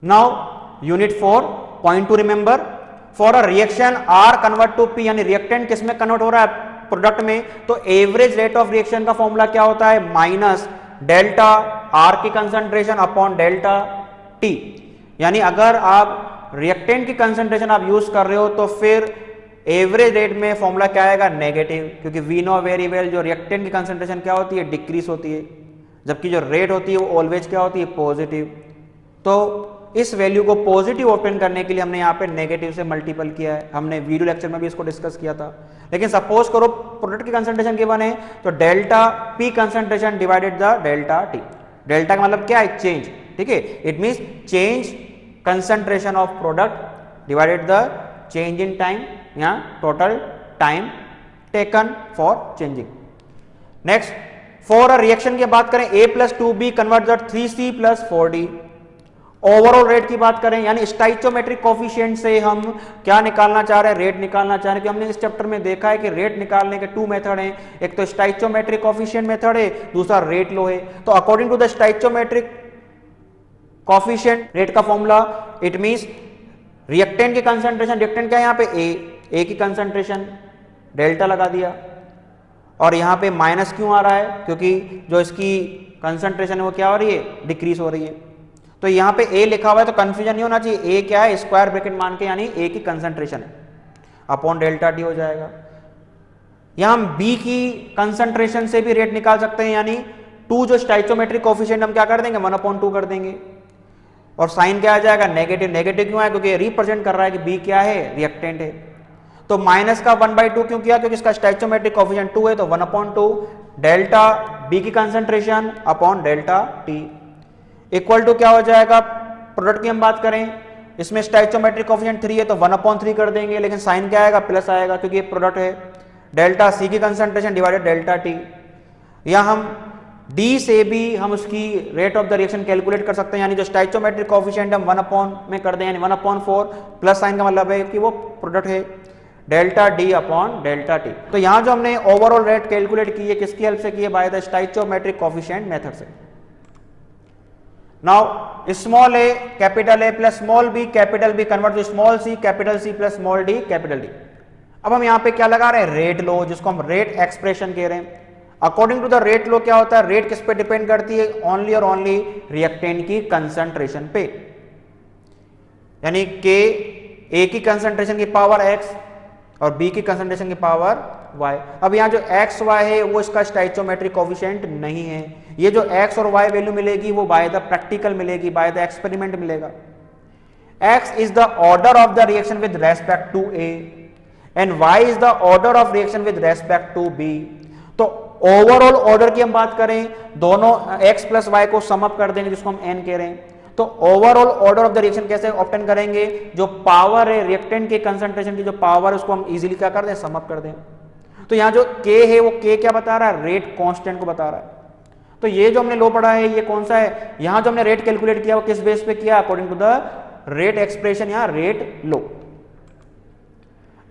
Now unit 4 point to remember, for a reaction R convert to P, यानी reactant किस में convert हो रहा है, प्रोडक्ट में, तो एवरेज रेट ऑफ रिएक्शन का फॉर्मूला क्या होता है, माइनस डेल्टा आर की कंसंट्रेशन अपॉन डेल्टा टी। यानी अगर आप रिएक्टेंट की कंसंट्रेशन आप यूज कर रहे हो तो फिर एवरेज रेट में फॉर्मूला क्या आएगा, नेगेटिव, क्योंकि वी नो वेरी वेल जो रिएक्टेंट की कंसंट्रेशन क्या होती है, डिक्रीज होती है, जबकि जो रेट होती है वो ऑलवेज क्या होती है, पॉजिटिव। तो इस वैल्यू को पॉजिटिव ओपन करने के लिए हमने यहाँ पे नेगेटिव से मल्टीपल किया है, हमने वीडियो लेक्चर में भी इसको डिस्कस किया था। लेकिन सपोज करो प्रोडक्ट की कंसंट्रेशन गिवन है, तो delta P concentration divided the delta T. Delta का मतलब क्या है, चेंज, ठीक है, it means change concentration of product divided the change in time या total time taken for changing. Next, for a reaction की बात करें, A plus 2B convert the 3C plus 4D। Overall rate की बात करें, यानी स्टाइचोमेट्रिक कोफिशिएंट से हम क्या निकालना चाह रहे हैं, रेट निकालना चाह रहे हैं। कि हमने इस चैप्टर में देखा है कि रेट निकालने के 2 मेथड हैं, एक तो स्टाइचोमेट्रिक कोफिशिएंट मेथड है, दूसरा रेट लो है। तो according to the stoichiometric coefficient rate का फॉर्मूला, इट मींस रिएक्टेंट की कंसंट्रेशन, रिएक्टेंट क्या है यहाँ पे, ए की कंसंट्रेशन, डेल्टा लगा दिया, और यहाँ पे माइनस क्यों आ रहा है, क्योंकि जो इसकी कंसंट्रेशन है वो क्या हो रही है, डिक्रीज हो रही है। तो यहाँ पे ए लिखा हुआ है तो कंफ्यूजन नहीं होना चाहिए, ए क्या है, स्क्वायर ब्रैकेट मान के, यानी ए की कंसंट्रेशन है अपॉन डेल्टा टी हो जाएगा। यहां हम बी की कंसंट्रेशन से भी रेट निकाल सकते हैं, यानी 2 जो स्टाइचोमेट्रिक कोफिशिएंट हम क्या कर देंगे, 1/2 कर देंगे, और साइन क्या आ जाएगा, नेगेटिव। नेगेटिव क्यों है, क्योंकि रिप्रेजेंट कर रहा है कि बी क्या है, रिएक्टेंट है। तो माइनस का 1/2 क्यों किया, क्योंकि इसका स्टाइचोमेट्रिक कोफिशिएंट 2 है, तो 1/2 डेल्टा बी की concentration upon delta T equal to क्या हो जाएगा, प्रोडक्ट की हम बात करें, इसमें स्टाइचोमेट्रिक कोफिशिएंट 3 है तो 1/3 कर देंगे, लेकिन साइन क्या आएगा, प्लस आएगा, क्योंकि ये प्रोडक्ट है। डेल्टा सी की कंसंट्रेशन डिवाइडेड डेल्टा टी, या हम डी से भी हम उसकी rate of the reaction calculate कर सकते हैं, यानी जो स्टाइचोमेट्रिक कोफिशिएंट हम 1 में कर दें, यानी 1/4, प्लस साइन का मतलब है कि वो प्रोडक्ट है, delta D upon delta T. तो यहां जो हमने ओवरऑल रेट कैलकुलेट की है, किसकी हेल्प से की है, by the stoichiometric coefficient method से। Now small A capital A plus small B capital B convert to small C capital C plus small D capital D. अब हम यहां पे क्या लगा रहे हैं, रेट लो, जिसको हम रेट एक्सप्रेशन कह रहे हैं। अकॉर्डिंग टू द रेट लो क्या होता है, रेट किस पे डिपेंड करती है, ओनली और ओनली रिएक्टेंट की कंसंट्रेशन पे, यानी के ए की कंसंट्रेशन की पावर एक्स और बी की कंसंट्रेशन की पावर y। अब यहाँ जो x y है वो इसका स्टाइचोमेट्रिक कोफिशिएंट नहीं है, ये जो x और y वैल्यू मिलेगी वो बाय द प्रैक्टिकल मिलेगी, बाय द एक्सपेरिमेंट मिलेगा। x is the order of the reaction with respect to a and y is the order of reaction with respect to b। तो overall order की हम बात करें, दोनों x प्लस y को sum up कर देंगे, जिसको हम n कह रहे हैं। तो overall order of the reaction कैसे ऑब्टेन करेंगे, जो पावर है रिएक्टेंट के कंसंट्रेशन की जो पावर है उसको हम इजीली क्या कर दें, सम अप कर दें। तो यहां जो k है वो k क्या बता रहा है, रेट कांस्टेंट को बता रहा है। तो ये जो हमने लो पढ़ा है ये कौन सा है, यहां जो हमने रेट कैलकुलेट किया वो किस बेस पे किया, according to the rate expression या रेट लो।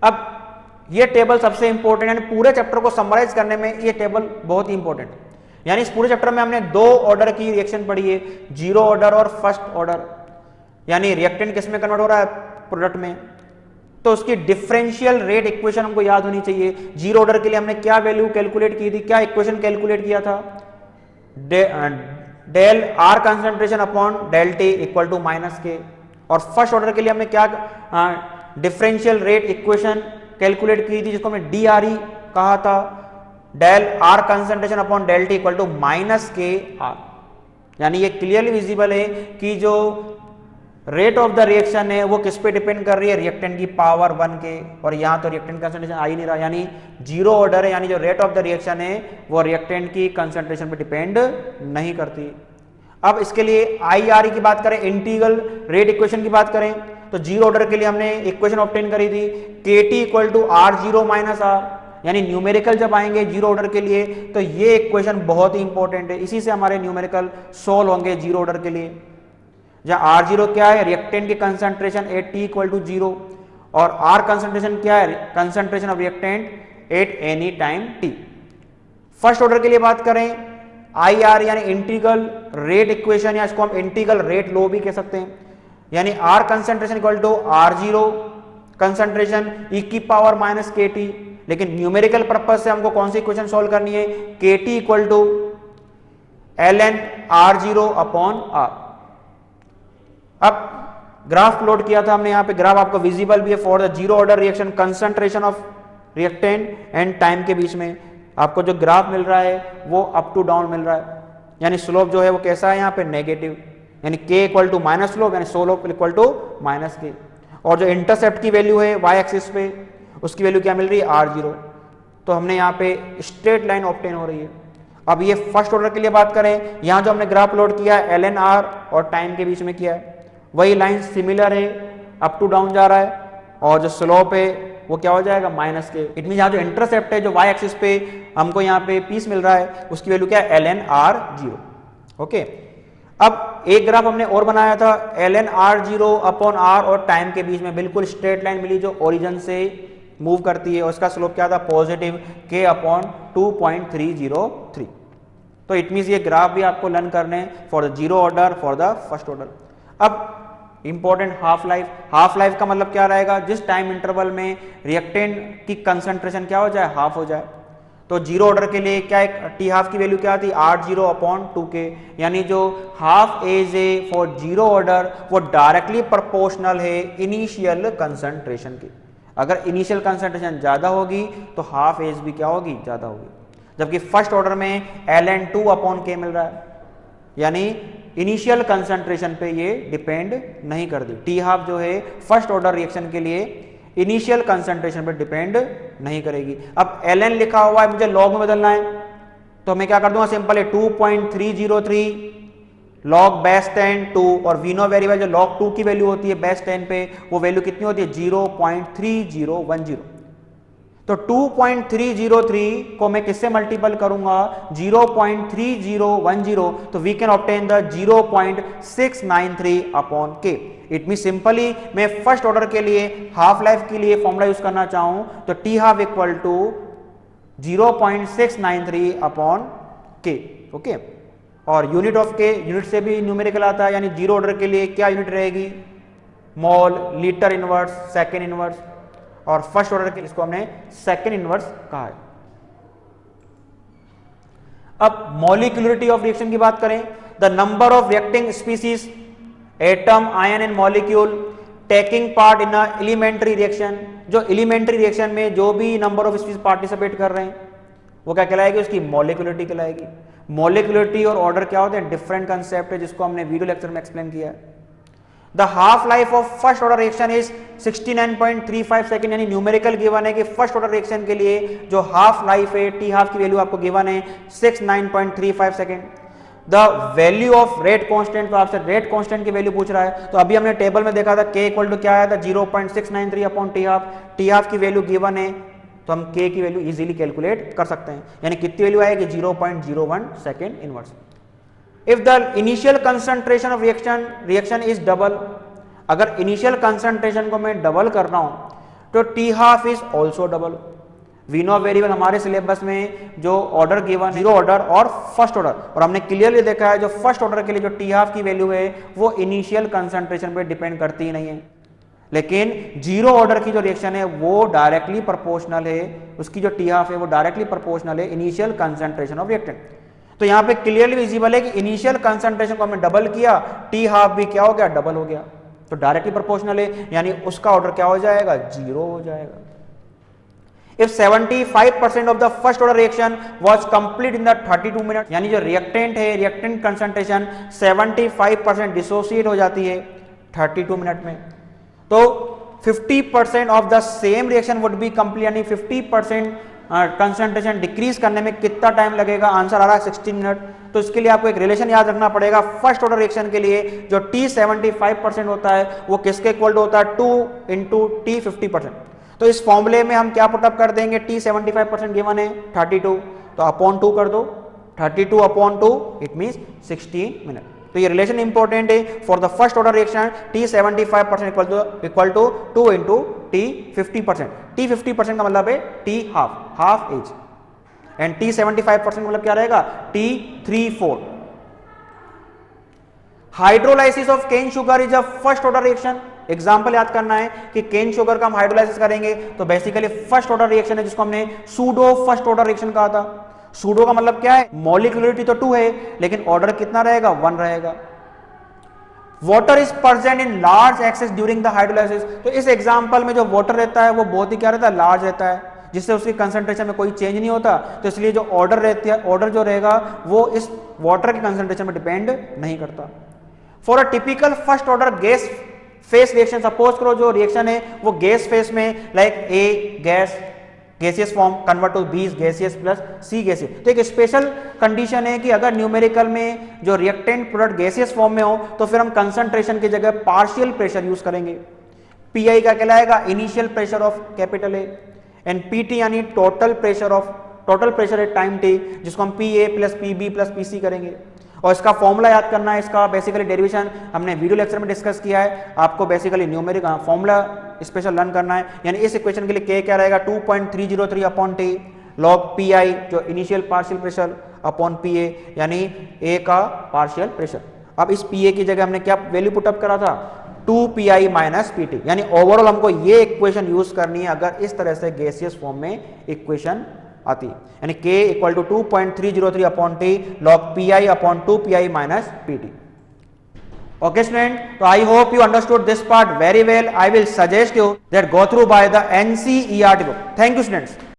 अब ये टेबल सबसे इंपॉर्टेंट, यानी पूरे चैप्टर को समराइज करने में ये टेबल बहुत ही इंपॉर्टेंट है। यानी इस पूरे चैप्टर में हमने 2 ऑर्डर की रिएक्शन पढ़ी है, 0 ऑर्डर और फर्स्ट ऑर्डर, यानी रिएक्टेंट किस में कन्वर्ट हो रहा है, प्रोडक्ट में। तो उसकी डिफरेंशियल रेट इक्वेशन हमको याद होनी चाहिए। 0 ऑर्डर के लिए हमने क्या वैल्यू कैलकुलेट की थी, क्या इक्वेशन कैलकुलेट किया था, del R concentration upon del T equal to minus K. और फर्स्ट ऑर्डर के लिए हमने क्या डिफरेंशियल रेट इक्वेशन कैलकुलेट की थी, जिसको हमने डी आर ई कहा था, del R concentration upon del T equal to minus K R. यानी ये क्लियरली विजिबल है कि जो रेट ऑफ द रिएक्शन है वो किस पे डिपेंड कर रही है, रिएक्टेंट की पावर 1 के, और यहां तो रिएक्टेंट कंसंट्रेशन आ ही नहीं रहा, यानी 0 ऑर्डर है, यानी जो रेट ऑफ द रिएक्शन है वो रिएक्टेंट की कंसंट्रेशन पे डिपेंड नहीं करती। अब इसके लिए आई आर ई की बात करें, इंटीग्रल रेट इक्वेशन की बात करें, तो 0 ऑर्डर के लिए हमने इक्वेशन ऑब्टेन करी थी, K T equal to R zero minus R, यानी न्यूमेरिकल जब आएंगे 0 ऑर्डर के लिए तो ये इक्वेशन बहुत ही इंपॉर्टेंट है, इसी से हमारे न्यूमेरिकल सोल्व होंगे 0 ऑर्डर के लिए। जहां R0 क्या है, रिएक्टेंट की concentration at T equal to 0, और R कंसंट्रेशन क्या है, concentration of reactant at any time t। First order के लिए बात करें, IR यानी इंटीग्रल रेट इक्वेशन, या इसको हम इंटीग्रल रेट लो भी कह सकते हैं। यानी R concentration equal to R0 concentration e की पावर माइनस KT। लेकिन न्यूमेरिकल पर्पज से हमको कौन सी इक्वेशन सॉल्व करनी है, KT equal to ln R0 upon R। अब ग्राफ प्लॉट किया था हमने, यहां पे ग्राफ आपको विजिबल भी है for the zero order reaction concentration of reactant and time के बीच में आपको जो ग्राफ मिल रहा है वो अप टू डाउन मिल रहा है, यानी स्लोप जो है वो कैसा है यहाँ पे नेगेटिव, यानी k equal to minus slope यानी slope equal to minus K. और जो इंटरसेप्ट की वैल्यू है y एक्सिस पे उसकी वैल्यू क्या मिल रही है R0। तो हमने यहाँ पे स्ट्रेट लाइन ऑब्टेन हो रही है। अब ये फर्स्ट ऑर्डर के लिए बात करें, यहाँ जो हमने ग्राफ प्लॉट किया है ln R और टाइम के बीच में किया है, वही लाइन सिमिलर है, अप टू डाउन जा रहा है, और जो स्लोप है वो क्या हो जाएगा माइनस के। इट मीन यहाँ जो इंटरसेप्ट है जो y एक्सिस पे हमको यहाँ पे पीस मिल रहा है उसकी वैल्यू क्या है ln R0। ओके, अब एक ग्राफ हमने और बनाया था ln R0 अपॉन R और टाइम के बीच में बिल्कुल स्ट्रेट लाइन मिली जो ओरिजिन से मूव करती है, उसका स्लोप क्या था पॉजिटिव k अपॉन 2.303। तो इट मीन ये ग्राफ भी आपको लर्न करने for the zero order for the first order. अब important half life, half life का मतलब क्या रहेगा, जिस टाइम इंटरवल में रिएक्टेंट की कंसंट्रेशन क्या हो जाए हाफ हो जाए। तो जीरो ऑर्डर के लिए क्या एक टी हाफ की वैल्यू क्या थी R0 अपॉन 2k, यानी जो हाफ एज है फॉर जीरो ऑर्डर वो डायरेक्टली प्रोपोर्शनल है इनिशियल कंसंट्रेशन की। अगर इनिशियल कंसंट्रेशन ज्यादा होगी तो हाफ एज भी क्या होगी ज्यादा होगी, जबकि फर्स्ट ऑर्डर में ln 2 अपॉन k मिल रहा है, यानी इनिशियल कंसंट्रेशन पे ये डिपेंड नहीं करती। टी हाफ जो है फर्स्ट ऑर्डर रिएक्शन के लिए इनिशियल कंसंट्रेशन पे डिपेंड नहीं करेगी। अब ln लिखा हुआ है मुझे लॉग में बदलना है, तो मैं क्या कर दूंगा सिंपल है 2.303 लॉग बेस 10 2, और वी नो वेरी वेल जो लॉग 2 की वैल्यू होती है बेस 10 पे वो वैल्यू कितनी होती है 0.3010। तो 2.303 को मैं किससे मल्टीपल करूंगा 0.3010, तो we can obtain the 0.693 upon k। It mean simply मैं फर्स्ट ऑर्डर के लिए हाफ लाइफ के लिए फॉर्मूला यूज करना चाहूं तो T half equal to 0.693 upon k। Okay, और यूनिट ऑफ के यूनिट से भी न्यूमेरिकल आता है, यानी जीरो ऑर्डर के लिए क्या यूनिट रहेगी मोल, लीटर इनवर्स, सेकेंड इनवर्स, और फर्स्ट ऑर्डर के इसको हमने सेकेंड इनवर्स कहा है। अब मॉलिक्यूलरिटी ऑफ रिएक्शन की बात करें, the number of reacting species atom ion and molecule taking part in elementary reaction. जो एलिमेंट्री रिएक्शन में जो भी नंबर ऑफ स्पीसीज पार्टिसिपेट कर रहे हैं वो क्या कहलाएगी, उसकी मॉलिक्यूलरिटी कहलाएगी। मॉलिक्यूलरिटी और ऑर्डर क्या होते हैं डिफरेंट कंसेप्ट है, जिसको हमने वीडियो लेक्चर में एक्सप्लेन किया है। The half life of first order reaction is 69.35 second, यानी न्यूमेरिकल गिवन है कि फर्स्ट ऑर्डर रिएक्शन के लिए जो हाफ लाइफ है टी हाफ की वैल्यू आपको गिवन है 69.35 second. The value of rate constant, तो आपसे रेट कांस्टेंट की वैल्यू पूछ रहा है, तो अभी हमने टेबल में देखा था k इक्वल टू क्या आया था 0.693 upon T half. T half की वैल्यू गिवन है तो हम k की वैल्यू इजीली कैलकुलेट कर सकते हैं, यानी कितनी वैल्यू आएगी 0.01 second inverse. If the initial concentration of reaction is double, अगर initial concentration को मैं डबल कर रहा हूं तो T half is also double। We know very well हमारे सिलेबस में जो ऑर्डर गिवन जीरो ऑर्डर और फर्स्ट ऑर्डर, और हमने क्लियरली देखा है जो फर्स्ट ऑर्डर के लिए जो T half की वैल्यू है वो इनिशियल कंसंट्रेशन पे डिपेंड करती ही नहीं है, लेकिन जीरो ऑर्डर की जो रिएक्शन है वो डायरेक्टली प्रोपोर्शनल है, उसकी जो T half है वो डायरेक्टली प्रोपोर्शनल है इनिशियल कंसंट्रेशन ऑफ रिएक्टेंट। तो यहां पे क्लियरली विजिबल है कि इनिशियल कंसंट्रेशन को हमने डबल किया, टी हाफ भी क्या हो गया डबल हो गया, तो डायरेक्टली प्रोपोर्शनल है, यानी उसका ऑर्डर क्या हो जाएगा जीरो हो जाएगा। If 75% of the first order reaction was complete in the 32 minute, यानी जो रिएक्टेंट है रिएक्टेंट कंसंट्रेशन 75% डिसोसिएट हो जाती है 32 मिनट में, तो 50% of the same reaction would be complete, यानी 50% कंसंट्रेशन डिक्रीज करने में कितना टाइम लगेगा, आंसर आ रहा है 16 मिनट। तो इसके लिए आपको एक रिलेशन याद रखना पड़ेगा, फर्स्ट ऑर्डर रिएक्शन के लिए जो T 75% होता है वो किसके इक्वल टू होता है 2 इंटू T 50%। तो इस फॉर्मूले में हम क्या पुटअप कर देंगे, T 75% गिवन है 32, तो अपॉन 2 कर दो, 32 अपॉन 2 इट मींस 16 मिनट। तो ये रिलेशन इंपॉर्टेंट है for the first order reaction T 75% equal to 2 into T 50%। T 50% का मतलब है T हाफ एज, एंड T 75% मतलब क्या रहेगा T 3/4। Hydrolysis of cane sugar is a first order reaction. Example याद करना है कि केन शुगर का हम हाइड्रोलाइसिस करेंगे तो बेसिकली फर्स्ट ऑर्डर रिएक्शन है, जिसको हमने सूडो फर्स्ट ऑर्डर रिएक्शन कहा था। सूडो का मतलब क्या है, मॉलिक्यूलरिटी तो 2 है लेकिन ऑर्डर कितना रहेगा, 1 रहेगा। Water is present in large access during the hydrolysis. तो इस एग्जांपल में जो वाटर रहता है वो बहुत ही क्या रहता है, लार्ज रहता है, जिससे उसकी कंसंट्रेशन में कोई चेंज नहीं होता। तो इसलिए जो ऑर्डर रहती है, ऑर्डर जो रहेगा वो इस वाटर की कंसंट्रेशन में डिपेंड नहीं करता। For a typical first order gas phase reaction, suppose करो जो रिएक्शन है वो गैस फेस में, like A gas gaseous form convert to B gaseous plus C gaseous. तो एक स्पेशल कंडीशन है कि अगर न्यूमेरिकल में जो रिएक्टेंट प्रोडक्ट गैसियस फॉर्म में हो तो फिर हम कंसंट्रेशन की जगह पार्शियल प्रेशर यूज करेंगे। पीआई का कहलाएगा initial pressure of capital A, and P T यानी total pressure at time T, जिसको हम P A plus P B plus P C करेंगे। और इसका फॉर्मूला याद करना है, इसका बेसिकली डेरिवेशन हमने वीडियो लेक्चर में डिस्कस किया है। आपको basically numeric formula special learn करना है। यानी इस इक्वेशन के लिए के क्या रहेगा, 2.303 upon T log P I जो initial partial pressure upon P A यानी ए का पार्शियल प्रेशर। अब इस पी ए की जगह हमने क्या वैल्यू पुटअप करा था, 2 P I minus P T. यानी ओवरऑल हमको ये इक्वेशन यूज करनी है अगर इस तरह से गैसियस फॉर्म में इक्वेशन आती है। यानी k equal to 2.303 upon T log P I upon 2 P I minus P T. Okay student, so I hope you understood this part very well. I will suggest you that go through by the NCERT book. Thank you students.